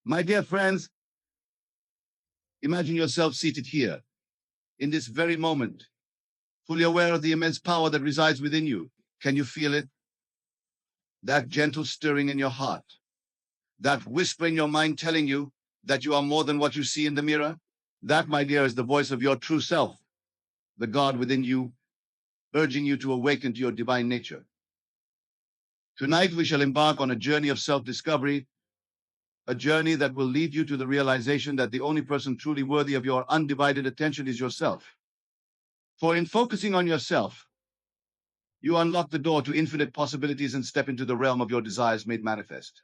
My dear friends, imagine yourself seated here in this very moment, fully aware of the immense power that resides within you. Can you feel it? That gentle stirring in your heart, that whisper in your mind telling you that you are more than what you see in the mirror? That, my dear, is the voice of your true self, the God within you, urging you to awaken to your divine nature. Tonight, we shall embark on a journey of self-discovery, a journey that will lead you to the realization that the only person truly worthy of your undivided attention is yourself. For in focusing on yourself, you unlock the door to infinite possibilities and step into the realm of your desires made manifest.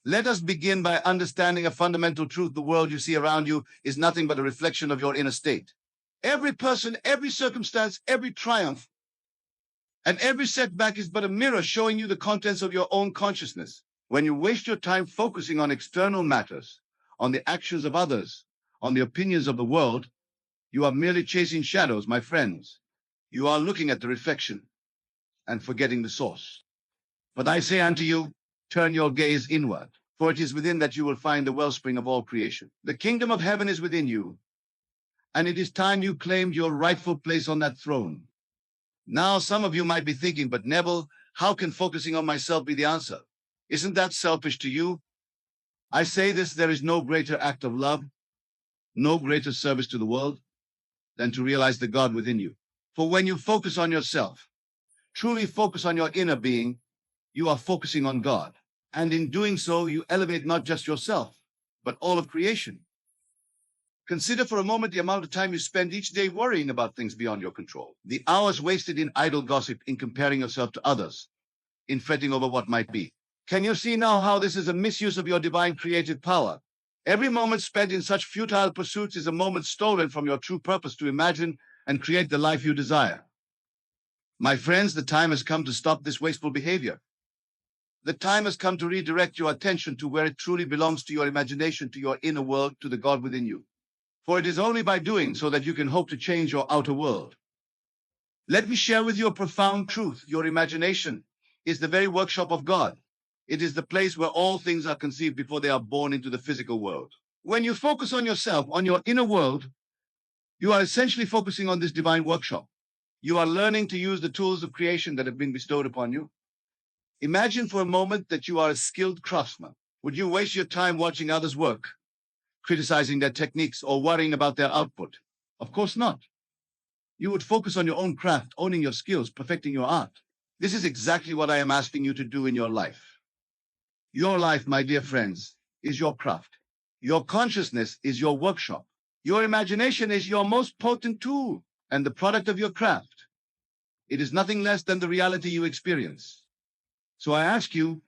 Let us begin by understanding a fundamental truth. The world you see around you is nothing but a reflection of your inner state. Every person, every circumstance, every triumph, and every setback is but a mirror showing you the contents of your own consciousness. When you waste your time focusing on external matters, on the actions of others, on the opinions of the world, you are merely chasing shadows, my friends. You are looking at the reflection and forgetting the source. But I say unto you, turn your gaze inward, for it is within that you will find the wellspring of all creation. The kingdom of heaven is within you, and it is time you claimed your rightful place on that throne. Now, some of you might be thinking, but Neville, how can focusing on myself be the answer? Isn't that selfish to you? I say this, there is no greater act of love, no greater service to the world than to realize the God within you. For when you focus on yourself, truly focus on your inner being, you are focusing on God. And in doing so, you elevate not just yourself, but all of creation. Consider for a moment the amount of time you spend each day worrying about things beyond your control. The hours wasted in idle gossip, in comparing yourself to others, in fretting over what might be. Can you see now how this is a misuse of your divine creative power? Every moment spent in such futile pursuits is a moment stolen from your true purpose to imagine and create the life you desire. My friends, the time has come to stop this wasteful behavior. The time has come to redirect your attention to where it truly belongs, to your imagination, to your inner world, to the God within you. For it is only by doing so that you can hope to change your outer world. Let me share with you a profound truth. Your imagination is the very workshop of God. It is the place where all things are conceived before they are born into the physical world. When you focus on yourself, on your inner world, you are essentially focusing on this divine workshop. You are learning to use the tools of creation that have been bestowed upon you. Imagine for a moment that you are a skilled craftsman. Would you waste your time watching others work, criticizing their techniques, or worrying about their output? Of course not. You would focus on your own craft, owning your skills, perfecting your art. This is exactly what I am asking you to do in your life. Your life, my dear friends, is your craft. Your consciousness is your workshop. Your imagination is your most potent tool and the product of your craft. It is nothing less than the reality you experience. So I ask you,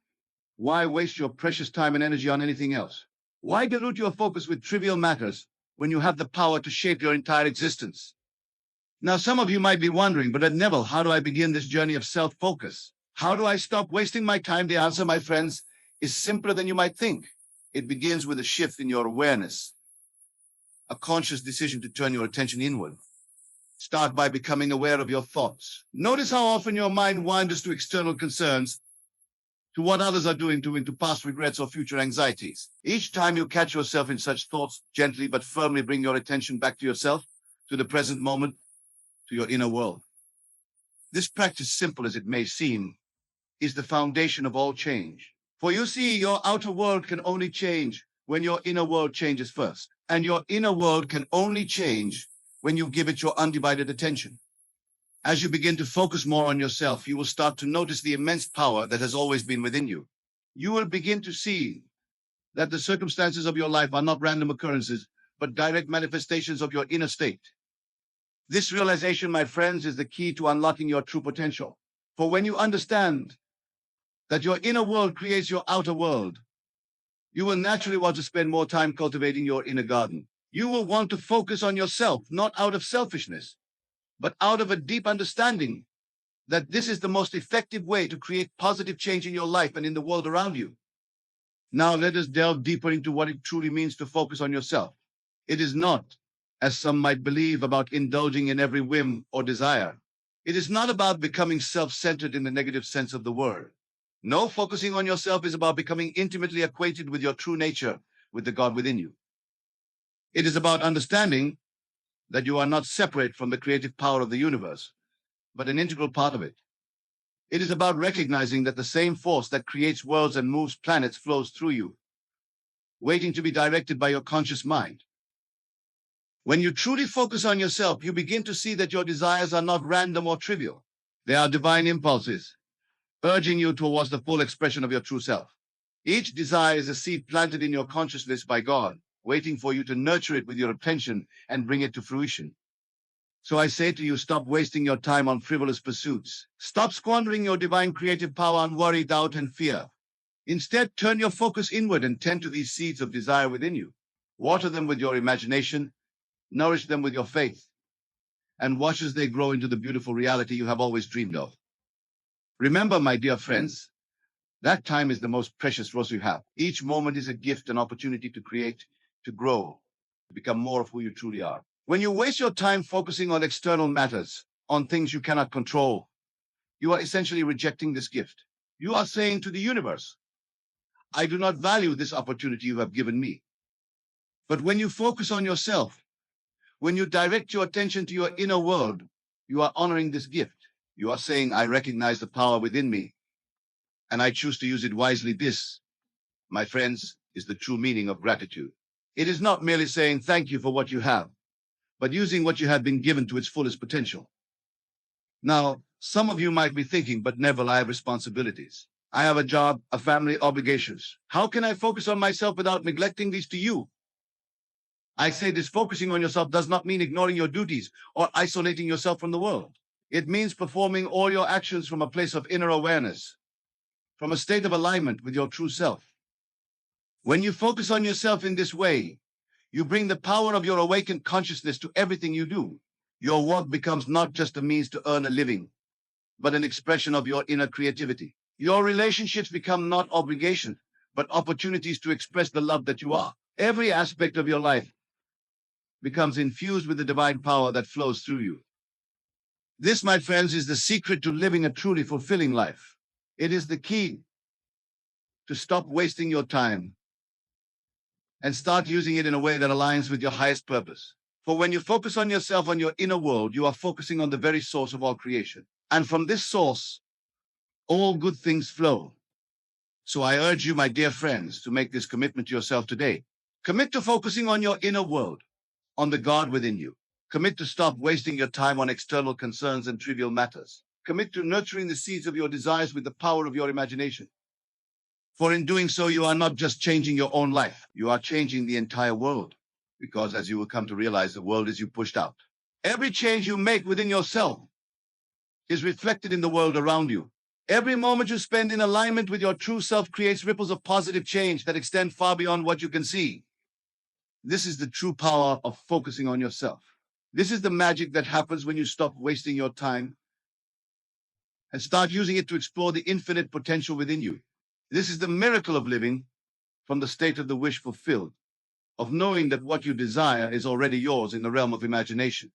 why waste your precious time and energy on anything else? Why dilute your focus with trivial matters when you have the power to shape your entire existence? Now, some of you might be wondering, but Neville, how do I begin this journey of self-focus? How do I stop wasting my time? The answer, my friends, is simpler than you might think. It begins with a shift in your awareness, a conscious decision to turn your attention inward. Start by becoming aware of your thoughts. Notice how often your mind wanders to external concerns, to what others are doing, into past regrets or future anxieties. Each time you catch yourself in such thoughts, gently but firmly bring your attention back to yourself, to the present moment, to your inner world. This practice, simple as it may seem, is the foundation of all change. For you see, your outer world can only change when your inner world changes first. And your inner world can only change when you give it your undivided attention. As you begin to focus more on yourself, you will start to notice the immense power that has always been within you. You will begin to see that the circumstances of your life are not random occurrences, but direct manifestations of your inner state. This realization, my friends, is the key to unlocking your true potential. For when you understand that your inner world creates your outer world, you will naturally want to spend more time cultivating your inner garden. You will want to focus on yourself, not out of selfishness, but out of a deep understanding that this is the most effective way to create positive change in your life and in the world around you. Now let us delve deeper into what it truly means to focus on yourself. It is not, as some might believe, about indulging in every whim or desire. It is not about becoming self-centered in the negative sense of the word. No, focusing on yourself is about becoming intimately acquainted with your true nature, with the God within you. It is about understanding that you are not separate from the creative power of the universe, but an integral part of it. It is about recognizing that the same force that creates worlds and moves planets flows through you, waiting to be directed by your conscious mind. When you truly focus on yourself, you begin to see that your desires are not random or trivial. They are divine impulses, urging you towards the full expression of your true self. Each desire is a seed planted in your consciousness by God, waiting for you to nurture it with your attention and bring it to fruition. So I say to you, stop wasting your time on frivolous pursuits. Stop squandering your divine creative power on worry, doubt, and fear. Instead, turn your focus inward and tend to these seeds of desire within you. Water them with your imagination, nourish them with your faith, and watch as they grow into the beautiful reality you have always dreamed of. Remember, my dear friends, that time is the most precious resource you have. Each moment is a gift, an opportunity to create, to grow, to become more of who you truly are. When you waste your time focusing on external matters, on things you cannot control, you are essentially rejecting this gift. You are saying to the universe, I do not value this opportunity you have given me. But when you focus on yourself, when you direct your attention to your inner world, you are honoring this gift. You are saying, I recognize the power within me, and I choose to use it wisely. This, my friends, is the true meaning of gratitude. It is not merely saying thank you for what you have, but using what you have been given to its fullest potential. Now, some of you might be thinking, but Neville, I have responsibilities. I have a job, a family, obligations. How can I focus on myself without neglecting these to you? I say this: focusing on yourself does not mean ignoring your duties or isolating yourself from the world. It means performing all your actions from a place of inner awareness, from a state of alignment with your true self. When you focus on yourself in this way, you bring the power of your awakened consciousness to everything you do. Your work becomes not just a means to earn a living, but an expression of your inner creativity. Your relationships become not obligations, but opportunities to express the love that you are. Every aspect of your life becomes infused with the divine power that flows through you. This, my friends, is the secret to living a truly fulfilling life. It is the key to stop wasting your time and start using it in a way that aligns with your highest purpose. For when you focus on yourself, on your inner world, you are focusing on the very source of all creation. And from this source, all good things flow. So I urge you, my dear friends, to make this commitment to yourself today. Commit to focusing on your inner world, on the God within you. Commit to stop wasting your time on external concerns and trivial matters. Commit to nurturing the seeds of your desires with the power of your imagination. For in doing so, you are not just changing your own life, you are changing the entire world. Because as you will come to realize, the world is you pushed out. Every change you make within yourself is reflected in the world around you. Every moment you spend in alignment with your true self creates ripples of positive change that extend far beyond what you can see. This is the true power of focusing on yourself. This is the magic that happens when you stop wasting your time and start using it to explore the infinite potential within you. This is the miracle of living from the state of the wish fulfilled, of knowing that what you desire is already yours in the realm of imagination.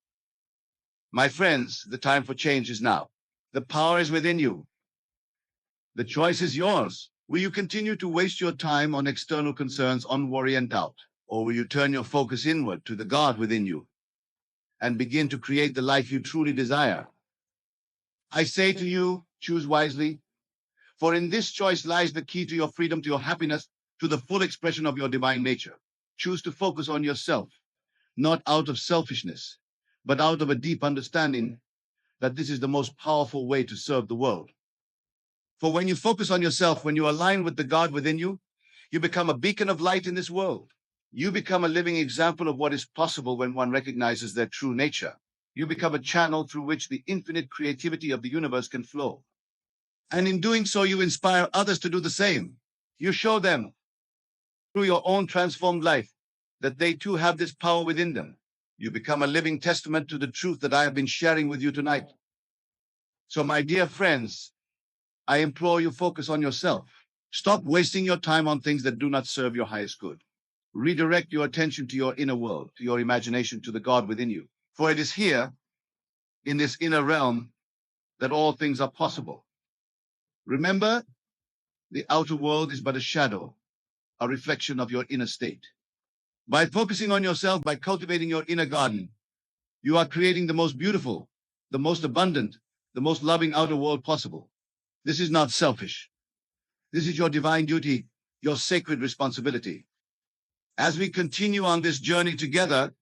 My friends, the time for change is now. The power is within you. The choice is yours. Will you continue to waste your time on external concerns, on worry and doubt? Or will you turn your focus inward to the God within you and begin to create the life you truly desire? I say to you, choose wisely, for in this choice lies the key to your freedom, to your happiness, to the full expression of your divine nature. Choose to focus on yourself, not out of selfishness, but out of a deep understanding that this is the most powerful way to serve the world. For when you focus on yourself, when you align with the God within you, you become a beacon of light in this world. You become a living example of what is possible when one recognizes their true nature. You become a channel through which the infinite creativity of the universe can flow. And in doing so, you inspire others to do the same. You show them through your own transformed life that they too have this power within them. You become a living testament to the truth that I have been sharing with you tonight. So, my dear friends, I implore you, focus on yourself. Stop wasting your time on things that do not serve your highest good. Redirect your attention to your inner world, to your imagination, to the God within you. For it is here, in this inner realm, that all things are possible. Remember, The outer world is but a shadow, a reflection of your inner state. By focusing on yourself, by cultivating your inner garden, you are creating the most beautiful, the most abundant, the most loving outer world possible. This is not selfish. This is your divine duty, your sacred responsibility. As we continue on this journey together,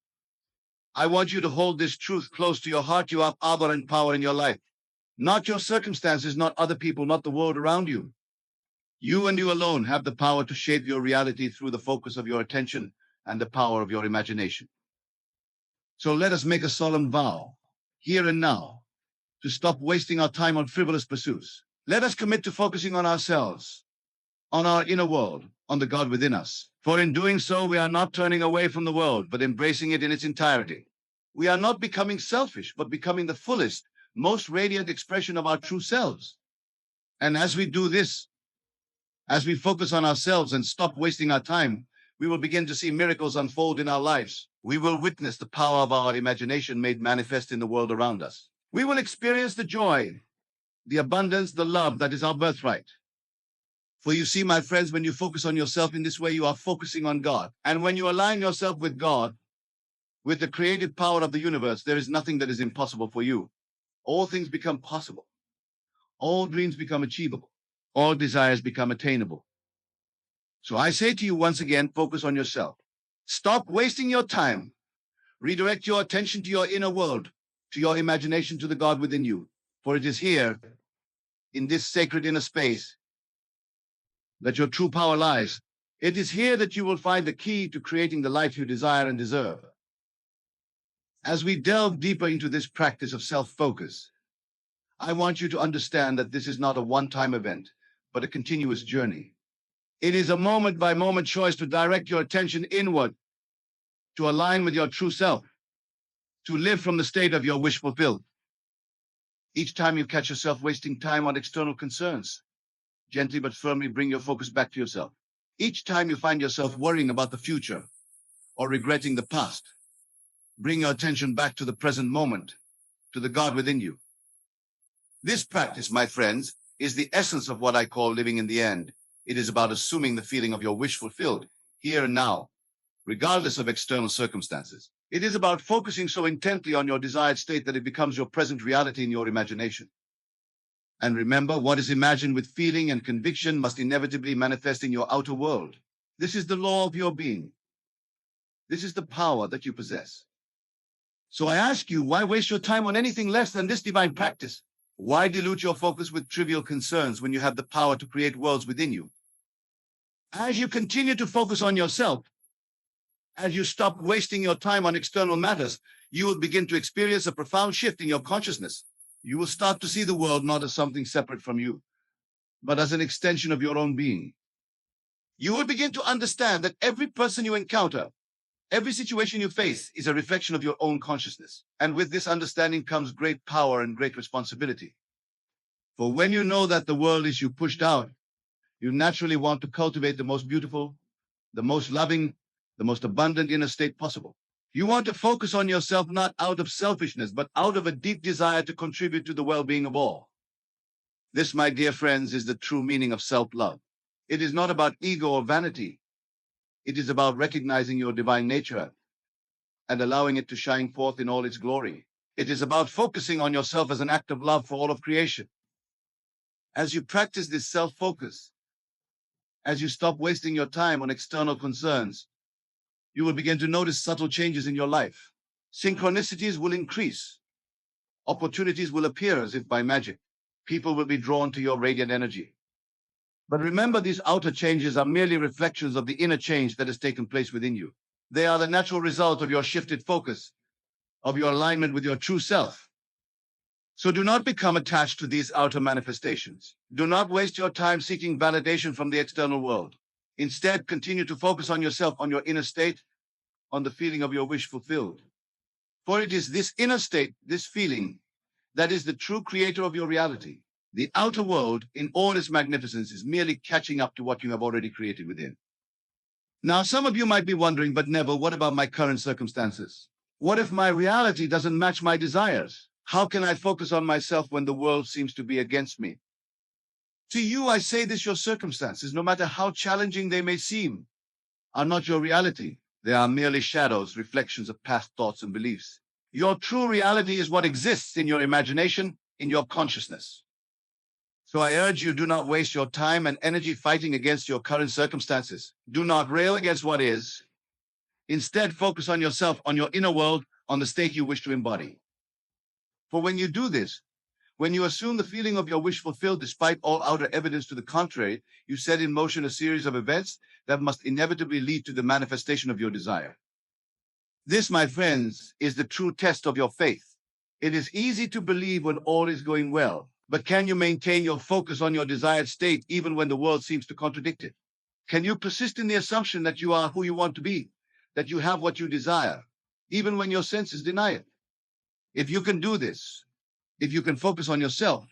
I want you to hold this truth close to your heart. You have power and power in your life. Not your circumstances, not other people, not the world around you. You and you alone have the power to shape your reality through the focus of your attention and the power of your imagination. So let us make a solemn vow, here and now, to stop wasting our time on frivolous pursuits. Let us commit to focusing on ourselves, on our inner world, on the God within us. For in doing so, we are not turning away from the world, but embracing it in its entirety. We are not becoming selfish, but becoming the fullest, most radiant expression of our true selves. And as we do this, as we focus on ourselves and stop wasting our time, we will begin to see miracles unfold in our lives. We will witness the power of our imagination made manifest in the world around us. We will experience the joy, the abundance, the love that is our birthright. For you see, my friends, when you focus on yourself in this way, you are focusing on God. And when you align yourself with God, with the creative power of the universe, there is nothing that is impossible for you. All things become possible. All dreams become achievable. All desires become attainable. So I say to you once again, focus on yourself. Stop wasting your time. Redirect your attention to your inner world, to your imagination, to the God within you. For it is here, in this sacred inner space, that your true power lies. It is here that you will find the key to creating the life you desire and deserve. As we delve deeper into this practice of self-focus, I want you to understand that this is not a one-time event, but a continuous journey. It is a moment-by-moment choice to direct your attention inward, to align with your true self, to live from the state of your wish fulfilled. Each time you catch yourself wasting time on external concerns, gently but firmly bring your focus back to yourself. Each time you find yourself worrying about the future or regretting the past, bring your attention back to the present moment, to the God within you. This practice, my friends, is the essence of what I call living in the end. It is about assuming the feeling of your wish fulfilled, here and now, regardless of external circumstances. It is about focusing so intently on your desired state that it becomes your present reality in your imagination. And remember, what is imagined with feeling and conviction must inevitably manifest in your outer world. This is the law of your being. This is the power that you possess. So I ask you, why waste your time on anything less than this divine practice? Why dilute your focus with trivial concerns when you have the power to create worlds within you? As you continue to focus on yourself, as you stop wasting your time on external matters, you will begin to experience a profound shift in your consciousness. You will start to see the world not as something separate from you, but as an extension of your own being. You will begin to understand that every person you encounter, every situation you face is a reflection of your own consciousness. And with this understanding comes great power and great responsibility. For when you know that the world is you pushed out, you naturally want to cultivate the most beautiful, the most loving, the most abundant inner state possible. You want to focus on yourself not out of selfishness, but out of a deep desire to contribute to the well-being of all. This, my dear friends, is the true meaning of self-love. It is not about ego or vanity. It is about recognizing your divine nature and allowing it to shine forth in all its glory. It is about focusing on yourself as an act of love for all of creation. As you practice this self-focus, as you stop wasting your time on external concerns, you will begin to notice subtle changes in your life. Synchronicities will increase. Opportunities will appear as if by magic. People will be drawn to your radiant energy. But remember, these outer changes are merely reflections of the inner change that has taken place within you. They are the natural result of your shifted focus, of your alignment with your true self. So do not become attached to these outer manifestations. Do not waste your time seeking validation from the external world. Instead, continue to focus on yourself, on your inner state, on the feeling of your wish fulfilled. For it is this inner state, this feeling, that is the true creator of your reality. The outer world, in all its magnificence, is merely catching up to what you have already created within. Now, some of you might be wondering, but Neville, what about my current circumstances? What if my reality doesn't match my desires? How can I focus on myself when the world seems to be against me? To you, I say this: your circumstances, no matter how challenging they may seem, are not your reality. They are merely shadows, reflections of past thoughts and beliefs. Your true reality is what exists in your imagination, in your consciousness. So I urge you, do not waste your time and energy fighting against your current circumstances. Do not rail against what is. Instead, focus on yourself, on your inner world, on the state you wish to embody. For when you do this, when you assume the feeling of your wish fulfilled despite all outer evidence to the contrary, you set in motion a series of events that must inevitably lead to the manifestation of your desire. This, my friends, is the true test of your faith. It is easy to believe when all is going well, but can you maintain your focus on your desired state even when the world seems to contradict it? Can you persist in the assumption that you are who you want to be, that you have what you desire, even when your senses deny it? If you can do this, if you can focus on yourself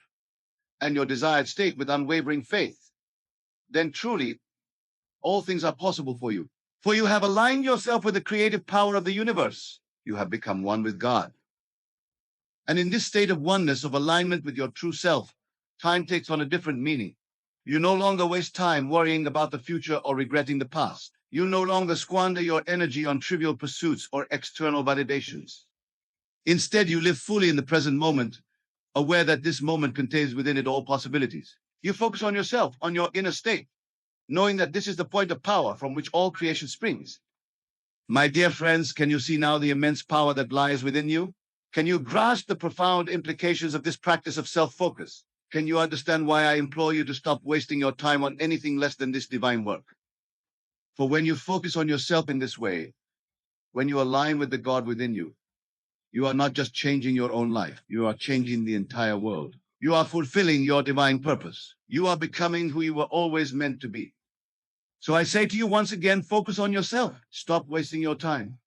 and your desired state with unwavering faith, then truly all things are possible for you. For you have aligned yourself with the creative power of the universe. You have become one with God. And in this state of oneness, of alignment with your true self, time takes on a different meaning. You no longer waste time worrying about the future or regretting the past. You no longer squander your energy on trivial pursuits or external validations. Instead, you live fully in the present moment, aware that this moment contains within it all possibilities. You focus on yourself, on your inner state, knowing that this is the point of power from which all creation springs. My dear friends, can you see now the immense power that lies within you? Can you grasp the profound implications of this practice of self-focus? Can you understand why I implore you to stop wasting your time on anything less than this divine work? For when you focus on yourself in this way, when you align with the God within you, you are not just changing your own life, you are changing the entire world. You are fulfilling your divine purpose. You are becoming who you were always meant to be. So I say to you once again, focus on yourself. Stop wasting your time.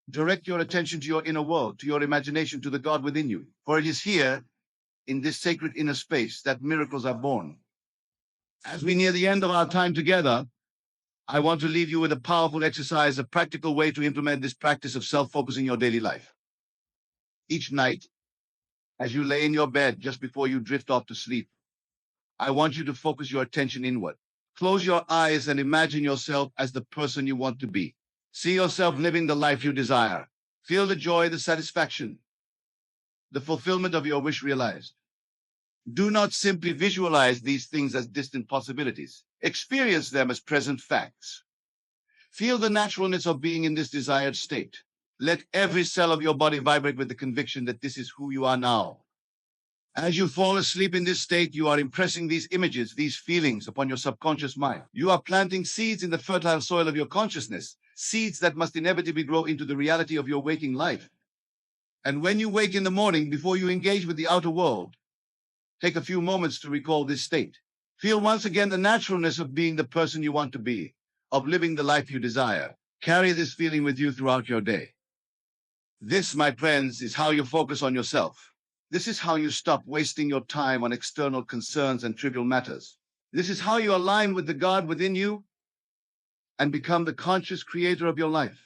Direct your attention to your inner world, to your imagination, to the God within you. For it is here, in this sacred inner space, that miracles are born. As we near the end of our time together, I want to leave you with a powerful exercise, a practical way to implement this practice of self-focus in your daily life. Each night, as you lay in your bed just before you drift off to sleep, I want you to focus your attention inward. Close your eyes and imagine yourself as the person you want to be. See yourself living the life you desire. Feel the joy, the satisfaction, the fulfillment of your wish realized. Do not simply visualize these things as distant possibilities. Experience them as present facts. Feel the naturalness of being in this desired state. Let every cell of your body vibrate with the conviction that this is who you are now. As you fall asleep in this state, you are impressing these images, these feelings upon your subconscious mind. You are planting seeds in the fertile soil of your consciousness, seeds that must inevitably grow into the reality of your waking life. And when you wake in the morning, before you engage with the outer world, take a few moments to recall this state. Feel once again the naturalness of being the person you want to be, of living the life you desire. Carry this feeling with you throughout your day. This, my friends, is how you focus on yourself. This is how you stop wasting your time on external concerns and trivial matters. This is how you align with the God within you and become the conscious creator of your life.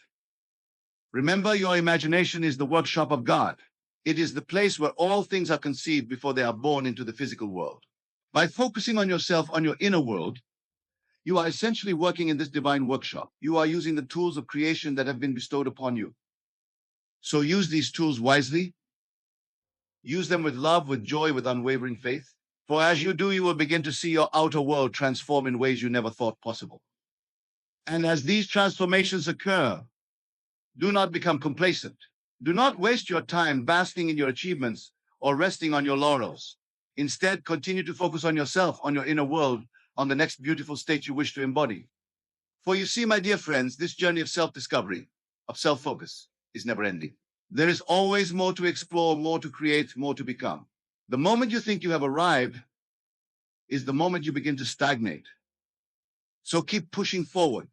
Remember, your imagination is the workshop of God. It is the place where all things are conceived before they are born into the physical world. By focusing on yourself, on your inner world, you are essentially working in this divine workshop. You are using the tools of creation that have been bestowed upon you. So use these tools wisely. Use them with love, with joy, with unwavering faith. For as you do, you will begin to see your outer world transform in ways you never thought possible. And as these transformations occur, do not become complacent. Do not waste your time basking in your achievements or resting on your laurels. Instead, continue to focus on yourself, on your inner world, on the next beautiful state you wish to embody. For you see, my dear friends, this journey of self-discovery, of self-focus, is never ending. There is always more to explore, more to create, more to become. The moment you think you have arrived is the moment you begin to stagnate. So keep pushing forward.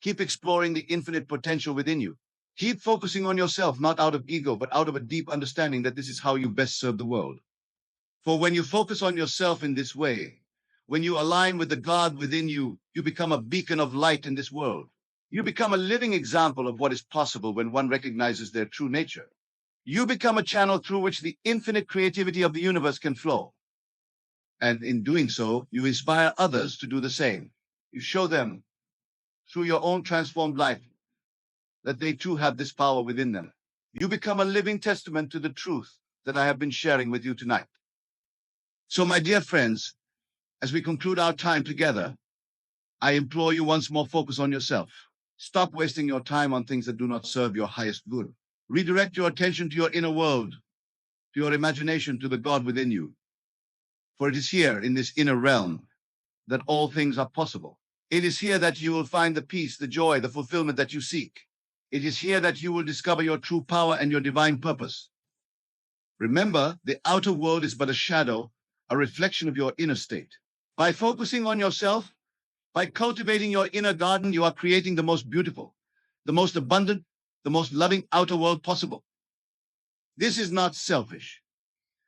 Keep exploring the infinite potential within you. Keep focusing on yourself, not out of ego, but out of a deep understanding that this is how you best serve the world. For when you focus on yourself in this way, when you align with the God within you, you become a beacon of light in this world. You become a living example of what is possible when one recognizes their true nature. You become a channel through which the infinite creativity of the universe can flow. And in doing so, you inspire others to do the same. You show them through your own transformed life that they too have this power within them. You become a living testament to the truth that I have been sharing with you tonight. So, my dear friends, as we conclude our time together, I implore you once more, focus on yourself. Stop wasting your time on things that do not serve your highest good. Redirect your attention to your inner world, to your imagination, to the God within you. For it is here in this inner realm that all things are possible. It is here that you will find the peace, the joy, the fulfillment that you seek. It is here that you will discover your true power and your divine purpose. Remember, the outer world is but a shadow, a reflection of your inner state. By focusing on yourself, by cultivating your inner garden, you are creating the most beautiful, the most abundant, the most loving outer world possible. This is not selfish.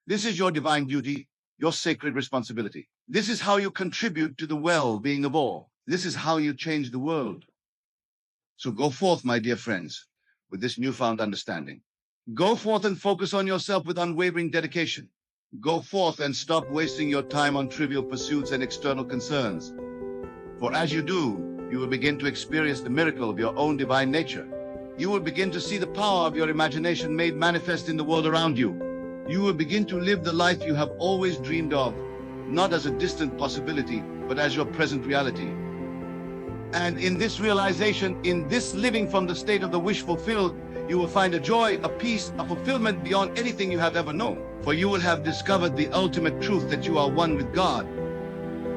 This is your divine duty, your sacred responsibility. This is how you contribute to the well-being of all. This is how you change the world. So go forth, my dear friends, with this newfound understanding. Go forth and focus on yourself with unwavering dedication. Go forth and stop wasting your time on trivial pursuits and external concerns. For as you do, you will begin to experience the miracle of your own divine nature. You will begin to see the power of your imagination made manifest in the world around you. You will begin to live the life you have always dreamed of, not as a distant possibility, but as your present reality. And in this realization, in this living from the state of the wish fulfilled, you will find a joy, a peace, a fulfillment beyond anything you have ever known. For you will have discovered the ultimate truth that you are one with God,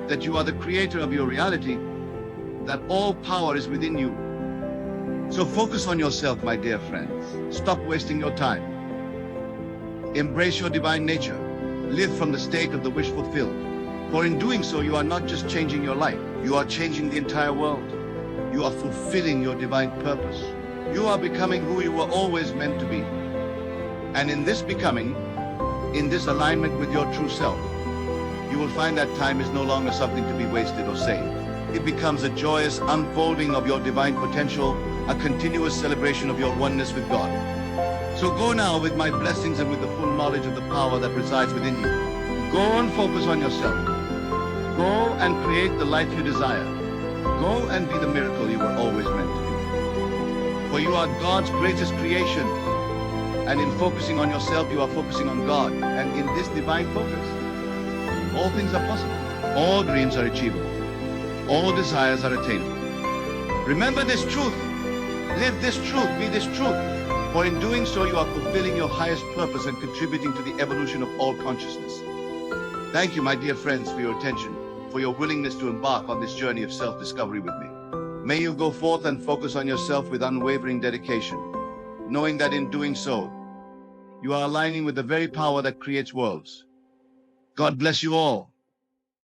that you are the creator of your reality, that all power is within you. So focus on yourself, my dear friends. Stop wasting your time. Embrace your divine nature. Live from the state of the wish fulfilled. For in doing so, you are not just changing your life, you are changing the entire world. You are fulfilling your divine purpose. You are becoming who you were always meant to be. And in this becoming, in this alignment with your true self, you will find that time is no longer something to be wasted or saved. It becomes a joyous unfolding of your divine potential, a continuous celebration of your oneness with God. So go now with my blessings and with the full knowledge of the power that resides within you. Go and focus on yourself. Go and create the life you desire. Go and be the miracle you were always meant to be. For you are God's greatest creation. And in focusing on yourself, you are focusing on God. And in this divine focus, all things are possible. All dreams are achievable. All desires are attainable. Remember this truth. Live this truth. Be this truth. For in doing so, you are fulfilling your highest purpose and contributing to the evolution of all consciousness. Thank you, my dear friends, for your attention, for your willingness to embark on this journey of self-discovery with me. May you go forth and focus on yourself with unwavering dedication, knowing that in doing so, you are aligning with the very power that creates worlds. God bless you all.